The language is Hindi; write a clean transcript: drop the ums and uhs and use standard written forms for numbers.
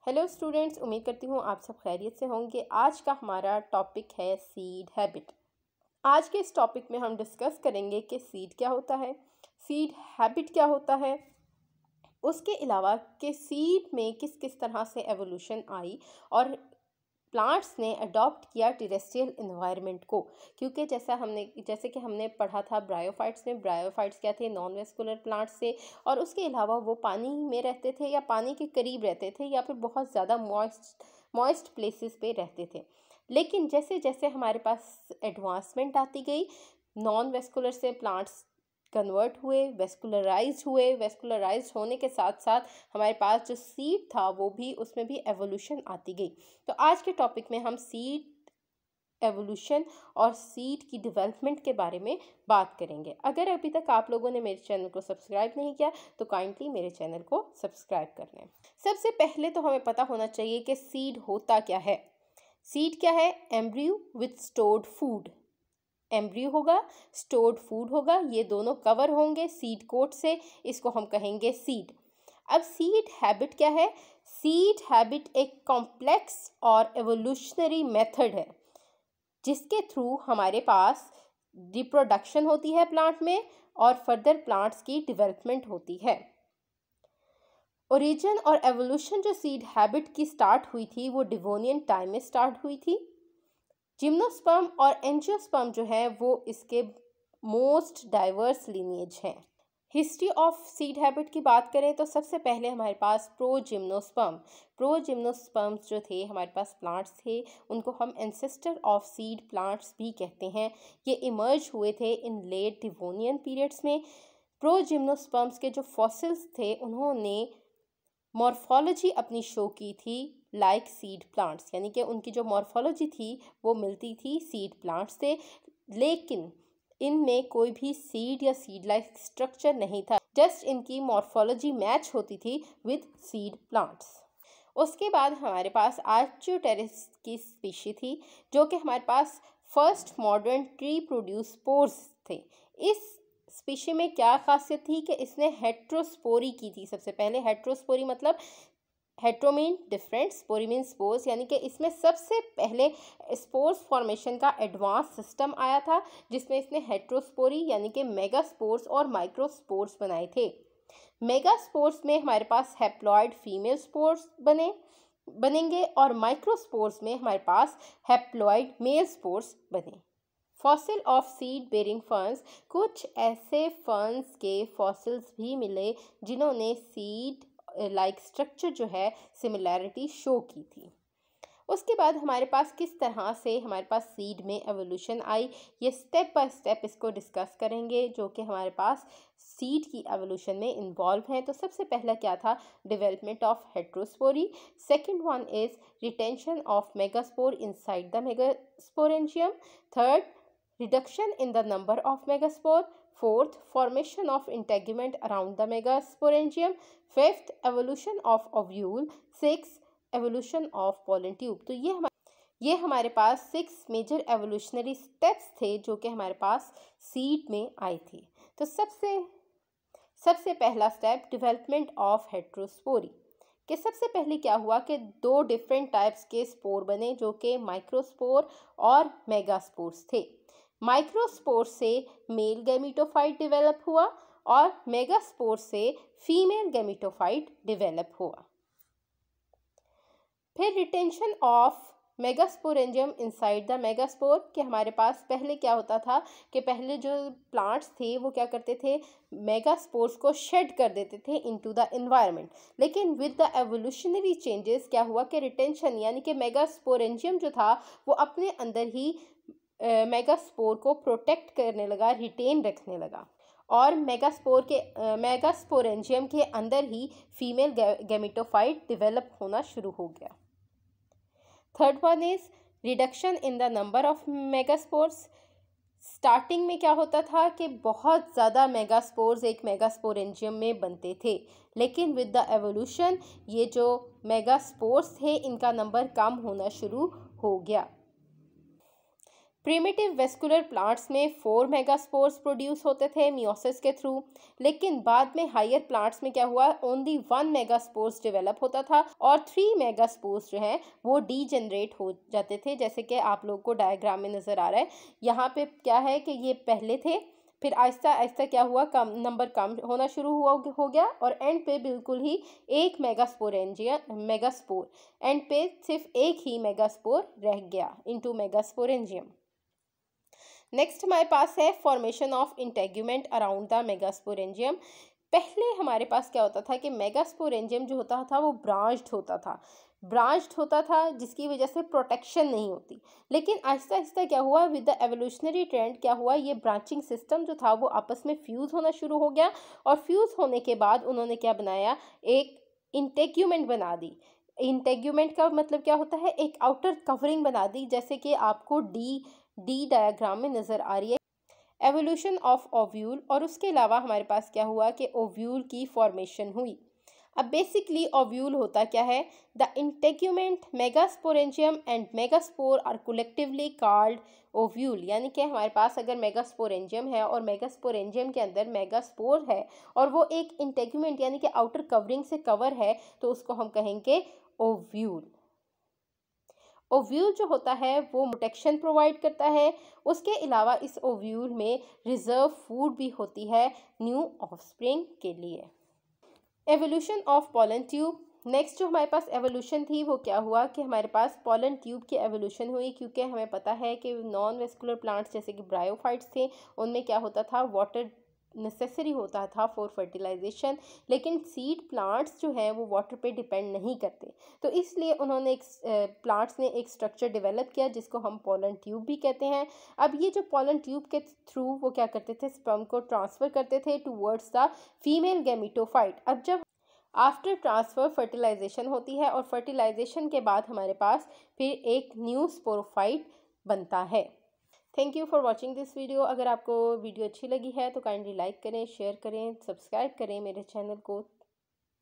हेलो स्टूडेंट्स, उम्मीद करती हूँ आप सब खैरियत से होंगे। आज का हमारा टॉपिक है सीड हैबिट। आज के इस टॉपिक में हम डिस्कस करेंगे कि सीड क्या होता है, सीड हैबिट क्या होता है, उसके अलावा कि सीड में किस किस तरह से एवोल्यूशन आई और प्लांट्स ने अडॉप्ट किया टेरेस्ट्रियल इन्वायरमेंट को। क्योंकि जैसे कि हमने पढ़ा था ब्रायोफाइट्स में, ब्रायोफाइट्स क्या थे, नॉन वेस्कुलर प्लांट्स थे और उसके अलावा वो पानी में रहते थे या पानी के करीब रहते थे या फिर बहुत ज़्यादा मॉइस्ट प्लेसेस पे रहते थे। लेकिन जैसे जैसे हमारे पास एडवांसमेंट आती गई, नॉन वेस्कुलर से प्लांट्स कन्वर्ट हुए, वेस्कुलराइज होने के साथ साथ हमारे पास जो सीड था वो भी, उसमें भी एवोल्यूशन आती गई। तो आज के टॉपिक में हम सीड एवोल्यूशन और सीड की डेवलपमेंट के बारे में बात करेंगे। अगर अभी तक आप लोगों ने मेरे चैनल को सब्सक्राइब नहीं किया तो काइंडली मेरे चैनल को सब्सक्राइब कर लें। सबसे पहले तो हमें पता होना चाहिए कि सीड होता क्या है। सीड क्या है? Embryo with stored food. Embryo होगा, स्टोर्ड फूड होगा, ये दोनों कवर होंगे सीड कोट से, इसको हम कहेंगे सीड। अब सीड हैबिट क्या है? सीड हैबिट एक कॉम्प्लेक्स और एवोल्यूशनरी मेथड है जिसके थ्रू हमारे पास रिप्रोडक्शन होती है प्लांट में और फर्दर प्लांट्स की डेवलपमेंट होती है। ओरिजिन और एवोल्यूशन जो सीड हैबिट की स्टार्ट हुई थी वो डिवोनियन टाइम में स्टार्ट हुई थी। जिम्नोस्पर्म और एंजियोस्पर्म जो है वो इसके मोस्ट डाइवर्स लिनिएज हैं। हिस्ट्री ऑफ सीड हैबिट की बात करें तो सबसे पहले हमारे पास प्रोजिम्नोस्पर्म्स जो थे, हमारे पास प्लांट्स थे, उनको हम एंसेस्टर ऑफ सीड प्लांट्स भी कहते हैं। ये इमर्ज हुए थे इन लेट डिवोनियन पीरियड्स में। प्रोजिम्नोस्पर्म्स के जो फॉसिल्स थे उन्होंने मॉर्फोलॉजी अपनी शो की थी लाइक सीड प्लांट्स, यानी कि उनकी जो मॉर्फोलॉजी थी वो मिलती थी सीड प्लांट्स से, लेकिन इनमें कोई भी सीड या सीड लाइक स्ट्रक्चर नहीं था, जस्ट इनकी मॉर्फोलॉजी मैच होती थी विद सीड प्लांट्स। उसके बाद हमारे पास आर्चियोटेरिस की स्पीशी थी जो कि हमारे पास first modern tree produce spores थे। इस स्पीशी में क्या खासियत थी कि इसने हेट्रोस्पोरी की थी। सबसे पहले हेट्रोस्पोरी मतलब hetero mean different, spory mean spores, यानी कि इसमें सबसे पहले स्पोर्स फॉर्मेशन का एडवांस सिस्टम आया था जिसमें इसने हेट्रोस्पोरी यानी कि मेगास्पोर्स और माइक्रोस्पोर्स बनाए थे। मेगास्पोर्स में हमारे पास हैप्लॉइड फीमेल स्पोर्स बनेंगे और माइक्रोस्पोर्स में हमारे पास हैप्लॉइड मेल स्पोर्स बने। Fossil of seed bearing ferns, कुछ ऐसे फर्न्स के फॉसिल्स भी मिले जिन्होंने सीड लाइक स्ट्रक्चर जो है सिमिलैरिटी शो की थी। उसके बाद हमारे पास किस तरह से हमारे पास सीड में एवोल्यूशन आई, ये स्टेप बाय स्टेप इसको डिस्कस करेंगे जो कि हमारे पास सीड की एवोल्यूशन में इन्वॉल्व हैं। तो सबसे पहला क्या था? Development of heterospory. Second one is retention of megaspore inside the megasporangium. Third, reduction in the number of megaspore. Fourth, formation of integument around the megasporangium. Fifth, evolution of ovule. Sixth, evolution of pollen tube. तो ये हमारे पास 6 मेजर एवोल्यूशनरी स्टेप्स थे जो कि हमारे पास सीड में आए थे। तो सबसे पहला स्टेप डेवलपमेंट ऑफ हेट्रोस्पोरी कि सबसे पहले क्या हुआ कि 2 डिफरेंट टाइप्स के स्पोर बने जो कि माइक्रोस्पोर और मेगास्पोर्स थे। माइक्रोस्पोर से मेल गैमीटोफाइट डेवलप हुआ और मेगास्पोर से फीमेल गैमीटोफाइट डेवलप हुआ। फिर retention of megasporangium inside the megaspore कि हमारे पास पहले क्या होता था कि पहले जो प्लांट्स थे वो क्या करते थे, मेगास्पोर्स को शेड कर देते थे इनटू द एनवायरनमेंट। लेकिन विद द एवोल्यूशनरी चेंजेस क्या हुआ कि रिटेंशन यानी कि मेगास्पोरेंजियम जो था वो अपने अंदर ही मेगास्पोर को प्रोटेक्ट करने लगा, रिटेन रखने लगा और मेगास्पोरेंजियम के अंदर ही फीमेल गैमीटोफाइट डेवलप होना शुरू हो गया। Third one is reduction in the number of megaspores. Starting में क्या होता था कि बहुत ज़्यादा मेगास्पोर्स एक मेगास्पोरेंजियम में बनते थे, लेकिन विद द एवोल्यूशन ये जो मेगास्पोर्स थे इनका नंबर कम होना शुरू हो गया। प्रिमिटिव वेस्कुलर प्लांट्स में 4 मेगास्पोर्स प्रोड्यूस होते थे मियोसिस के थ्रू, लेकिन बाद में हायर प्लांट्स में क्या हुआ, ओनली 1 मेगास्पोर्स डेवलप होता था और 3 मेगास्पोर्स जो हैं वो डीजेनरेट हो जाते थे, जैसे कि आप लोग को डायग्राम में नज़र आ रहा है। यहाँ पे क्या है कि ये पहले थे, फिर आहिस्ता आहिस्ता क्या हुआ, कम होना शुरू हो गया और एंड पे बिल्कुल ही एक मेगास्पोर एंड पे सिर्फ एक ही मेगास्पोर रह गया इनटू मेगास्पोरेंजियम। नेक्स्ट हमारे पास है formation of integument around the megasporangium. पहले हमारे पास क्या होता था कि मेगास्पोरेंजियम जो होता था वो ब्रांच्ड होता था जिसकी वजह से प्रोटेक्शन नहीं होती। लेकिन आहिस्ता आहिस्ता क्या हुआ, विद द एवोल्यूशनरी ट्रेंड क्या हुआ, ये ब्रांचिंग सिस्टम जो था वो आपस में फ्यूज़ होना शुरू हो गया और फ्यूज़ होने के बाद उन्होंने क्या बनाया, एक इंटेग्यूमेंट बना दी। इंटेग्यूमेंट का मतलब क्या होता है, एक आउटर कवरिंग बना दी, जैसे कि आपको डी डायग्राम में नज़र आ रही है। एवोल्यूशन ऑफ ओव्यूल, और उसके अलावा हमारे पास क्या हुआ कि ओव्यूल की फॉर्मेशन हुई। अब बेसिकली ओव्यूल होता क्या है, the integument megasporangium and megaspore are collectively called ovule. यानी कि हमारे पास अगर मेगास्पोरेंजियम है और मेगास्पोरेंजियम के अंदर मेगास्पोर है और वो एक इंटेग्यूमेंट यानी कि आउटर कवरिंग से कवर है, तो उसको हम कहेंगे ओव्यूल। ओव्यूल जो होता है वो प्रोटेक्शन प्रोवाइड करता है। उसके अलावा इस ओव्यूल में रिजर्व फूड भी होती है न्यू ऑफस्प्रिंग के लिए। Evolution of pollen tube. Next जो हमारे पास एवोल्यूशन थी वो क्या हुआ कि हमारे पास पॉलन ट्यूब की एवोल्यूशन हुई, क्योंकि हमें पता है कि नॉन वेस्कुलर प्लांट्स जैसे कि ब्रायोफाइट्स थे, उनमें क्या होता था, वाटर नेसेसरी होता था फॉर फर्टिलाइजेशन, लेकिन सीड प्लांट्स जो हैं वो वाटर पे डिपेंड नहीं करते। तो इसलिए उन्होंने प्लांट्स ने एक स्ट्रक्चर डेवलप किया जिसको हम पॉलन ट्यूब भी कहते हैं। अब ये जो पॉलन ट्यूब के थ्रू वो क्या करते थे, स्पर्म को ट्रांसफ़र करते थे टूवर्ड्स द फीमेल गैमेटोफाइट। अब जब आफ्टर ट्रांसफ़र फर्टिलाइजेशन होती है और फर्टिलाइजेशन के बाद हमारे पास फिर एक न्यू स्पोरोफाइट बनता है। Thank you for watching this video. अगर आपको वीडियो अच्छी लगी है तो काइंडली लाइक करें, शेयर करें, सब्सक्राइब करें मेरे चैनल को।